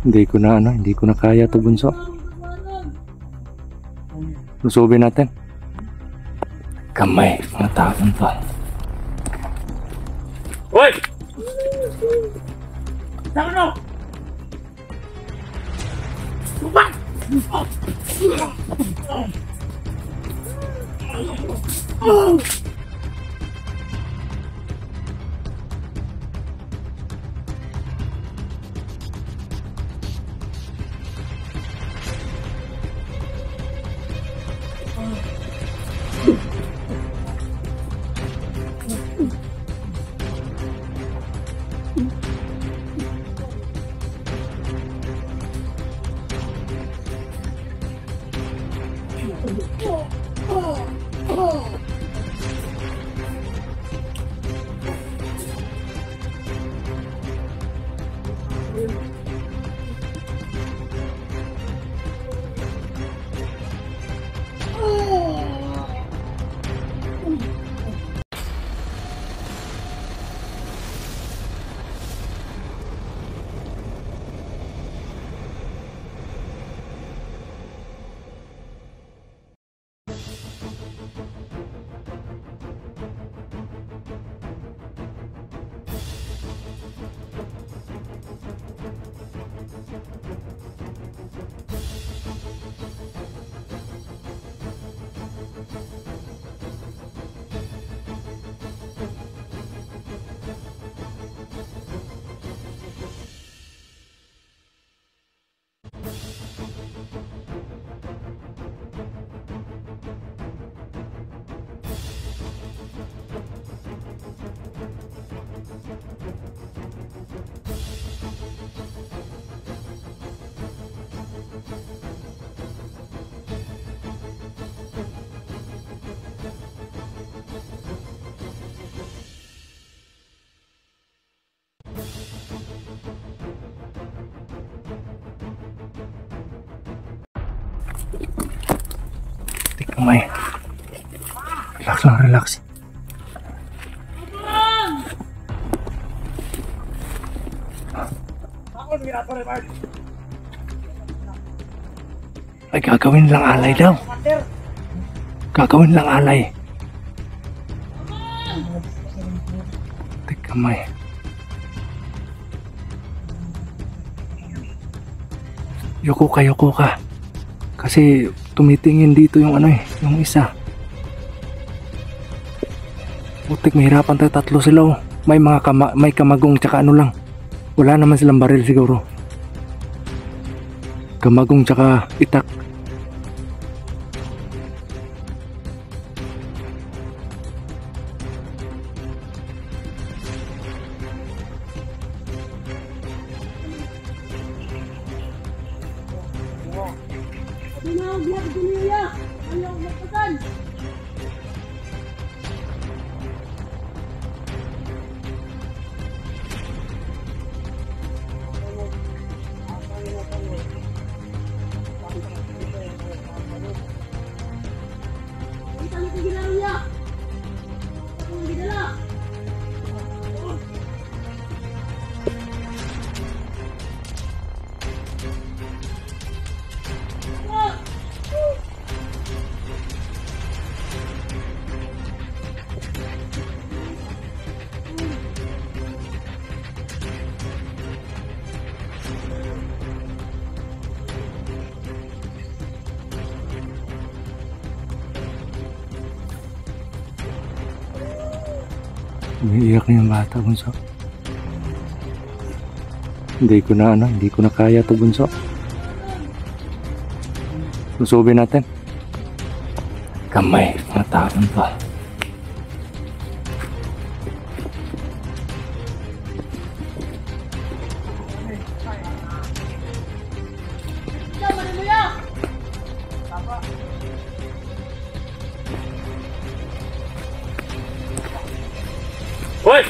Hindi ko na kaya to, bunso. Lusubin natin. Kamay, mga taon to. Hoy! Saan ano? Bumang! Kamay. Relax lang, relax. Ay, gagawin lang alay daw. Gagawin lang alay. Kamay. Yuko ka. Kasi tumitingin dito yung ano yung isa. Putik, mahirapan tayo, tatlo sila oh. May kamagong tsaka ano lang. Wala naman silang baril siguro. Kamagong tsaka itak. Umiiyak na yung bata, bunso. Hindi ko na kaya to, bunso. Lusubin natin. Kamay, mga taon to. Hoy!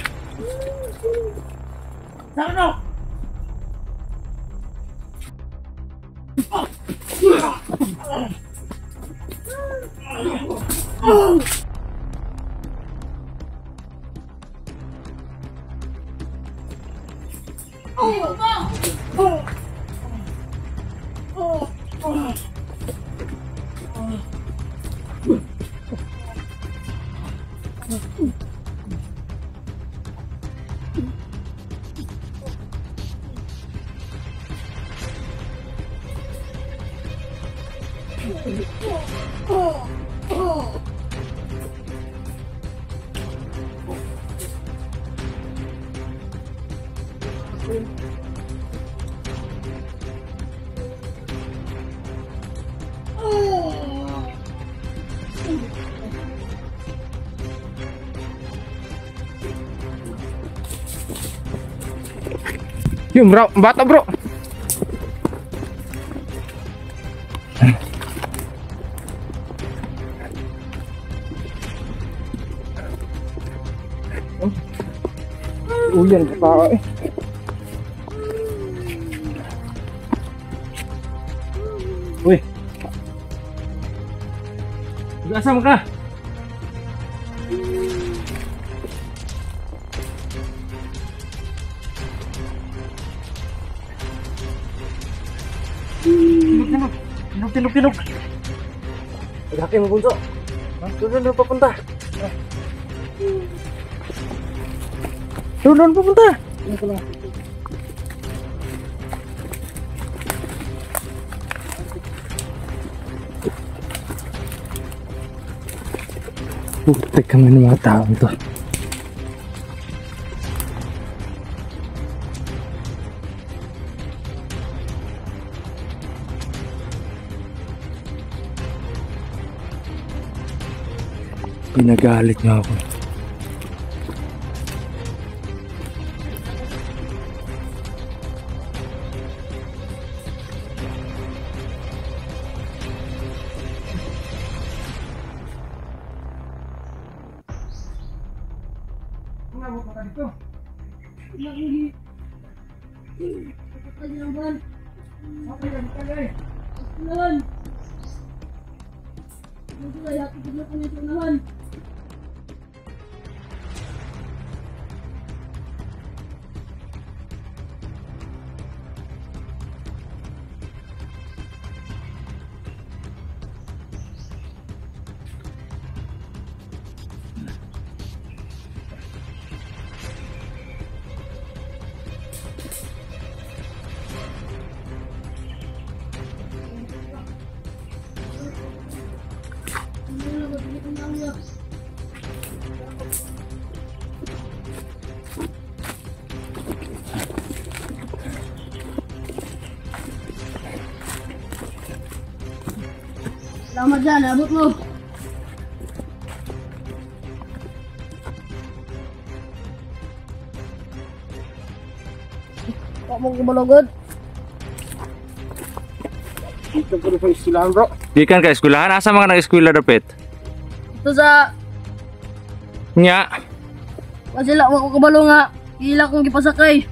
Saan ano? Yung bro, bata bro. Ulan ka tao eh. Uy. Asam ka? Tinok. Laki mo bunso. Doon papunta. Doon papunta. Putek kami ng mga tao ito. Pinagalit niya ako. Selamat dyan, abot mo. Kok mo kumalugod? Ito po sa eskwelahan bro. Di kan ka eskwelahan, asa mga nag-eskwela dapit? Ito sa... Nya, Kasi lang ako kabalo nga. Hila kong gipasakay.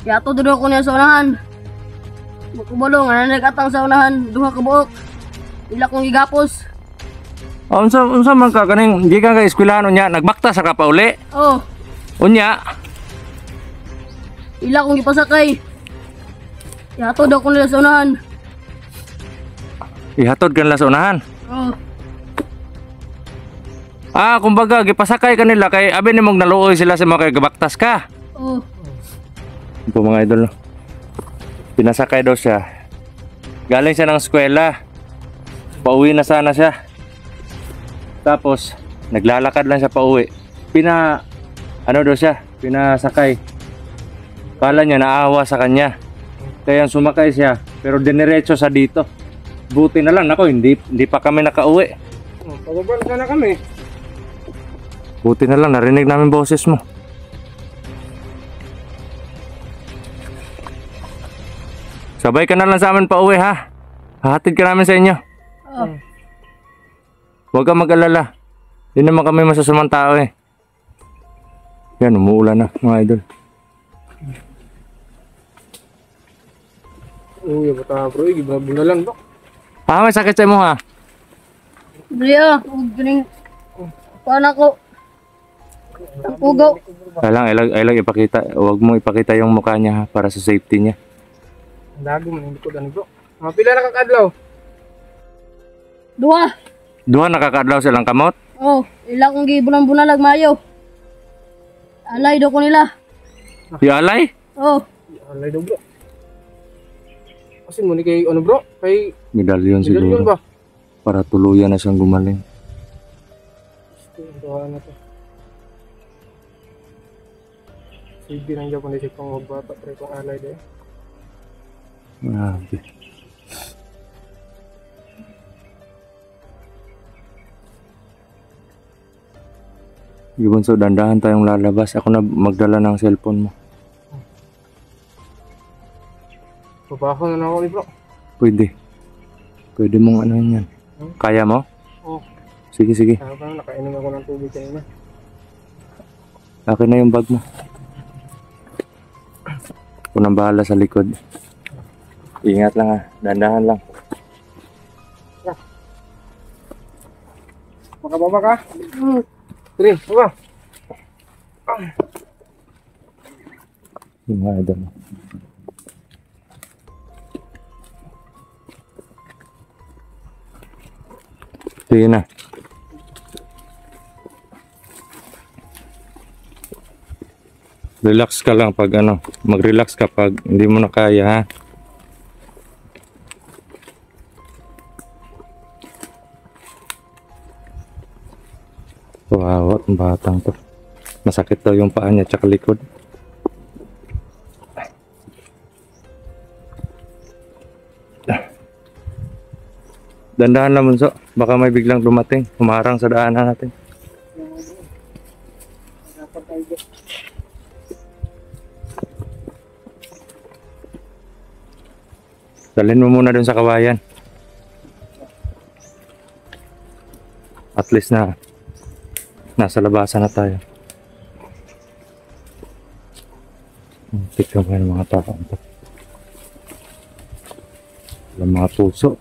Kaya to doon ako niya sa unahan. Makubalo nga nanagkatang sa unahan. Duha ka buok. Hila kong gigapos. unsa man ka kaning di kan ka eskwelahan unya, nagbakta sa ka pa uli. Oh, Unya, hila kong gipasakay. Kaya to daw ko nila sa unahan. ihatod kan la sa unahan. Oh, Kumbaga gipasakay kanila kay abi nimong naluoy sila sa mga kay gabaktas ka. oh. Ito mga idol, no? Pinasakay daw siya. Galing siya ng eskwela. Pauwi na sana siya. Tapos, naglalakad lang siya pauwi. Ano daw siya? Pinasakay. Kala niya naawa sa kanya. Kaya sumakay siya. Pero diniretso sa dito. Buti na lang. Nako, hindi pa kami nakauwi. Pagbaban ka na kami. Buti na lang. Narinig namin boses mo. Sabay ka na lang sa amin pauwi, ha? Hahatid ka namin sa inyo. Oh. Huwag kang mag-alala. Hindi naman kami masasamang tao eh. Yan, umuulan na mga idol. Uy, bata bro, gibago na lang bro. May sakit sa mo ha? Bria, huwag galing. Paano ako? Ang ugaw. Kailang ipakita. Huwag mo ipakita yung mukha niya ha, para sa safety niya. Ang dago man hindi ko dani bro. Mga pila na kakadlaw. Duha. Nakakadlaw silang kamot. Oh, ila kong gibunan-bunalag mayo. Alay daw ko nila. Yung alay? Oh, Alay daw bro. Kasi muna kay ano bro? Kay Medalyon medalyon siguro. ba? Para tuluyan na siyang gumaling. Ito na to. Sige lang dyan kung isip kong magbata. Try kong alay din. Grabe. Ibon, so dandahan tayong lalabas. Ako na magdala ng cellphone mo. Babaho na ako ni bro. Pwede. Pwede mong ano yan. Kaya mo? Oo. Sige, sige. Kaya parang nakainom ako ng tubig kanina. Akin na yung bag mo. Ako nang bahala sa likod. Ingat lang ha. Dandahan lang. Makababa ka? Tiri, baba. Yung mga idol. Sige na. Relax ka lang pag ano, mag-relax ka pag hindi mo na kaya ha. Wow, ang batang to. Masakit daw yung paa niya tsaka likod. Dandahan lang bunso, baka may biglang dumating, humarang sa daanan natin. Dalhin mo muna dun sa kawayan. At least na nasa labasan na tayo. Tignan mo yung mga tao. Walang mga puso.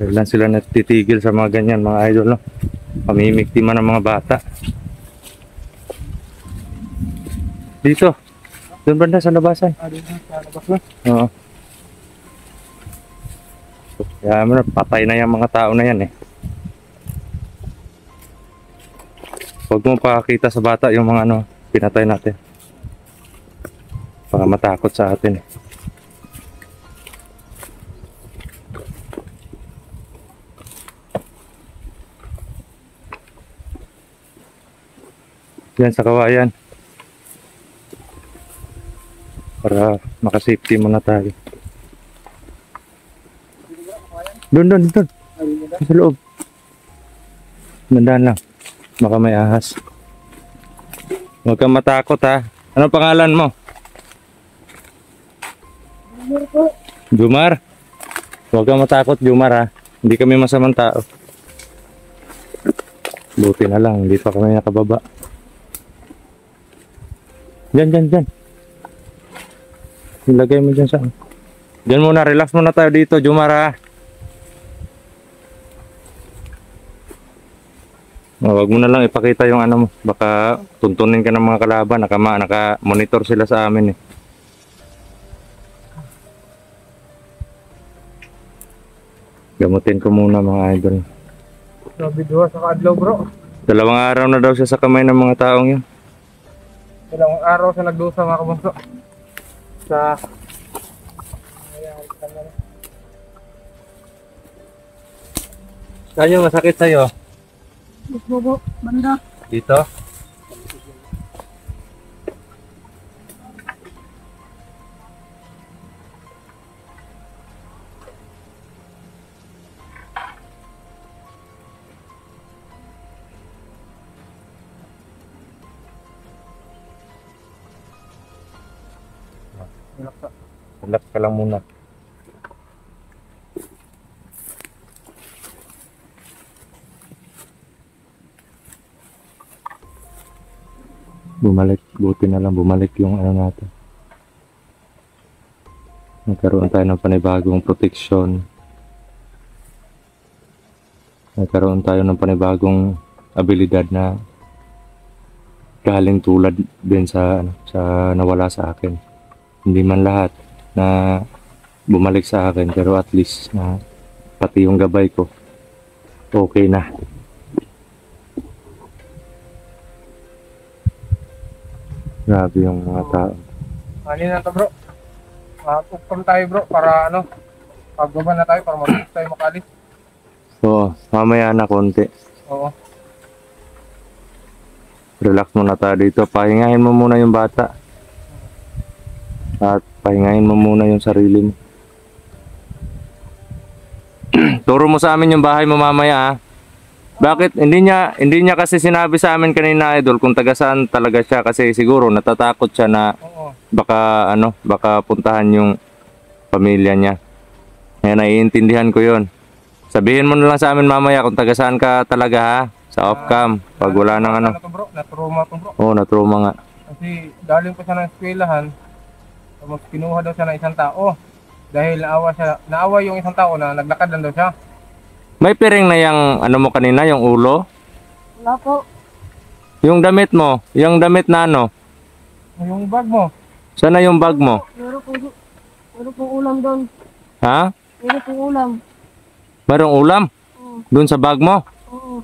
Kailan sila natitigil sa mga ganyan mga idol, no? Pamimiktima ng mga bata. Dito. Doon banda sa labasan. Dito sa labas na. Oo. Kaya mo na, patay na yung mga tao na yan eh. Huwag mo pakakita sa bata yung mga ano, pinatay natin. Baka matakot sa atin eh. Yan sa kawayan. Para makasafety muna tayo. Doon. Sa loob. Mandaan lang. Baka may ahas. Huwag kang matakot ha. Anong pangalan mo? Jumar. Huwag kang matakot, Jumar ha. Hindi kami masamang tao. Buti na lang, hindi pa kami nakababa. Diyan. Ilagay mo dyan sa... Diyan muna, relax muna tayo dito, Jumar ha. Huwag mo na lang ipakita yung ano mo. Baka tuntunin ka ng mga kalaban. Naka-monitor sila sa amin eh. Gamutin ko muna mga idol. Grabe duha sa kaadlaw bro. 2 araw na daw siya sa kamay ng mga taong yun. Dalawang araw sa nagdusa mga kabunso. Sa... Saan yung masakit sa'yo? Bobo, banda. Dito? Relax ka lang muna. Bumalik, buti na lang bumalik yung ano natin. Nagkaroon tayo ng panibagong proteksyon. Nagkaroon tayo ng panibagong abilidad na galing tulad din sa nawala sa akin. Hindi man lahat na bumalik sa akin, pero at least na pati yung gabay ko okay na. Grabe yung mga tao. Ano na to bro? Mag-upon tayo bro para ano, pagbaba na tayo para mabilis tayo makalis. Oo, mamaya na konti. Oo. Relax muna tayo dito. Pahingahin mo muna yung bata. At pahingahin mo muna yung sarili mo. Turo mo sa amin yung bahay mo mamaya, ah. Bakit? Hindi niya kasi sinabi sa amin kanina, idol, kung taga saan talaga siya, kasi siguro natatakot siya na Oo. baka puntahan yung pamilya niya. Kaya naiintindihan ko yon. Sabihin mo na lang sa amin mamaya kung taga saan ka talaga, ha? Sa off-cam. Pag wala nang ano. Ano to bro? Natruma to bro. Oo, natruma nga. Kasi galing pa siya ng eskwelahan, tapos kinuha daw siya ng isang tao. Dahil naawa yung isang tao na naglakad lang daw siya. May piring na yung ano mo kanina, yung ulo? Wala po. Yung damit mo? Yung damit na ano? Yung bag mo. Sana yung bag mo? Meron pong ulam doon. Ha? Meron pong ulam. Merong ulam? Oo. Doon sa bag mo? Oo.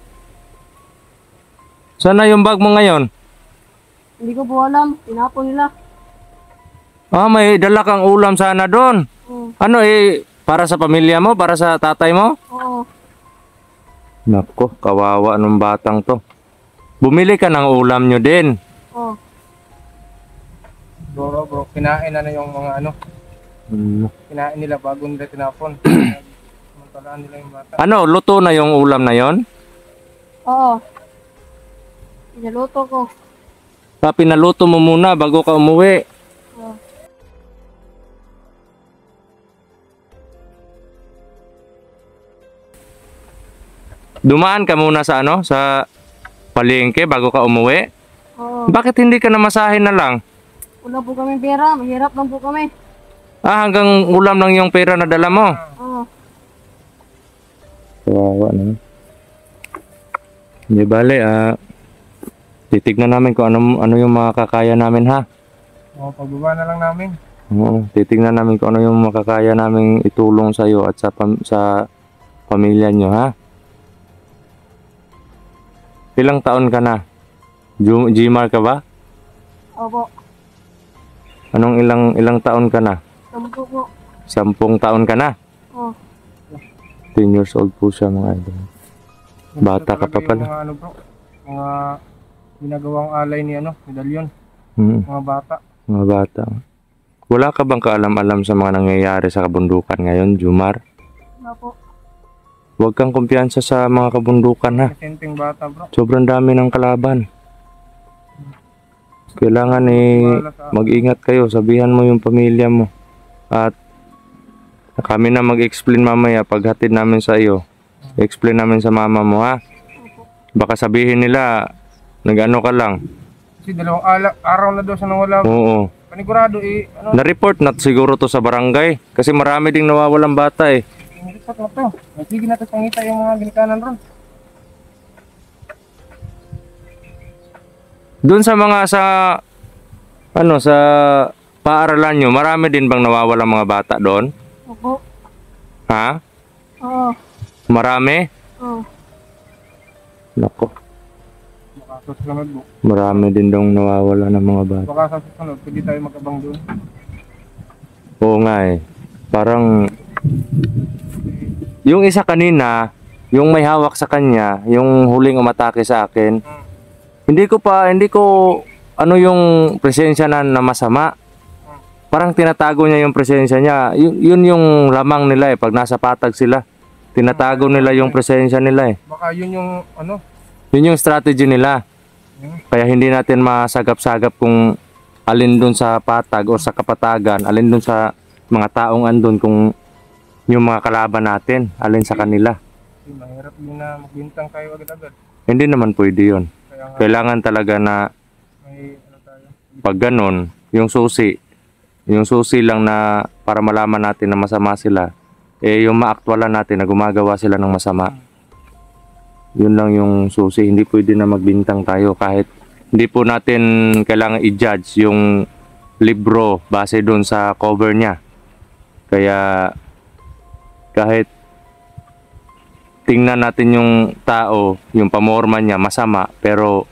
Sana yung bag mo ngayon? Hindi ko po alam. Tinapon nila. Ah, may dala kang ulam sana doon. Oo. Ano para sa pamilya mo? Para sa tatay mo? Oo. Nako, kawawa nung batang to. Bumili ka ng ulam nyo din. Oo. Bro, kinain na yung mga ano, kinain nila bago nila tinapon. Samantalaan nila yung bata. Ano, luto na yung ulam na yon? Oo. Pinaluto ko. Pinaluto mo muna bago ka umuwi. Oo. Dumaan ka muna sa ano, sa palengke bago ka umuwi. Oo. Bakit hindi ka namasahin na lang? Wala po kami pera. Mahirap lang po kami. Ah, hanggang ulam lang yung pera na dala mo. Oo. Kawawa naman. Hindi bale, titignan namin kung ano yung makakaya namin, ha? Oo, pagbaba na lang namin. Oo, titignan namin kung ano yung makakaya namin itulong sa iyo at sa pamilya nyo, ha? Ilang taon ka na? Gmar ka ba? Opo. Anong ilang taon ka na? 10 po. 10 taon ka na? Oo. 10 years old po siya, mga idol. Bata ka pa Ito talaga pala. yung mga ano bro, mga ginagawang alay ni ano, medalyon, Hmm, mga bata. mga bata. Wala ka bang kaalam-alam sa mga nangyayari sa kabundukan ngayon, Jumar? Wala po. Huwag kang kumpiyansa sa mga kabundukan, ha? Presenteng bata bro. Sobrang dami ng kalaban. Kailangan mag-ingat kayo. Sabihan mo yung pamilya mo. At kami na mag-explain mamaya paghatid namin sa iyo. Explain namin sa mama mo, ha? Baka sabihin nila, nag-ano ka lang. Kasi dalawang araw na daw siya nawala. Oo. Panigurado ano, Na-report na siguro to sa barangay. Kasi marami ding nawawalang bata, eh. hindi sa to. Sige natin pangita yung mga ginikanan ron. Doon sa mga sa paaralan nyo, marami din bang nawawalang mga bata doon? Opo. Ha? Oo. Marami? Oo. Nako, Baka sa susunod bro. marami din daw nawawala ng mga bata. Baka sa susunod, pwede tayo magabang doon. Oo nga, eh. Parang yung isa kanina, yung may hawak sa kanya, yung huling umatake sa akin, hindi ko ano yung presensya na masama. Parang tinatago niya yung presensya niya. Yun yung lamang nila, eh. Pag nasa patag sila, tinatago nila yung presensya nila, eh. Baka yun yung ano, Yun yung strategy nila. Kaya hindi natin masagap-sagap kung alin dun sa patag o sa kapatagan, alin dun sa mga taong andun, kung yung mga kalaban natin, alin sa kanila. kasi mahirap din na magbintang kayo agad-agad. Hindi naman pwede yun. Kaya nga Kailangan talaga na may ano tayo. pag ganun, yung susi lang na para malaman natin na masama sila, yung maaktwalan natin na gumagawa sila ng masama. Yun lang yung susi. Hindi pwede na magbintang tayo kahit hindi po natin kailangan i-judge yung libro base doon sa cover niya. Kaya kahit tingnan natin yung tao, yung pamorma niya masama, pero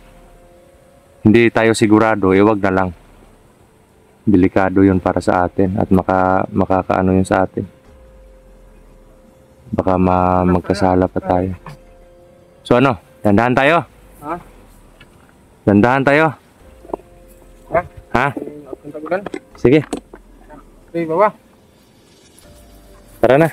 hindi tayo sigurado, wag na lang. delikado yun para sa atin at makakaano yun sa atin. Baka magkasala pa tayo. So ano, dandahan tayo? Ha? Dandahan tayo? Ha? Ha? Punta ko lang. Sige, Okay, baba. tara na.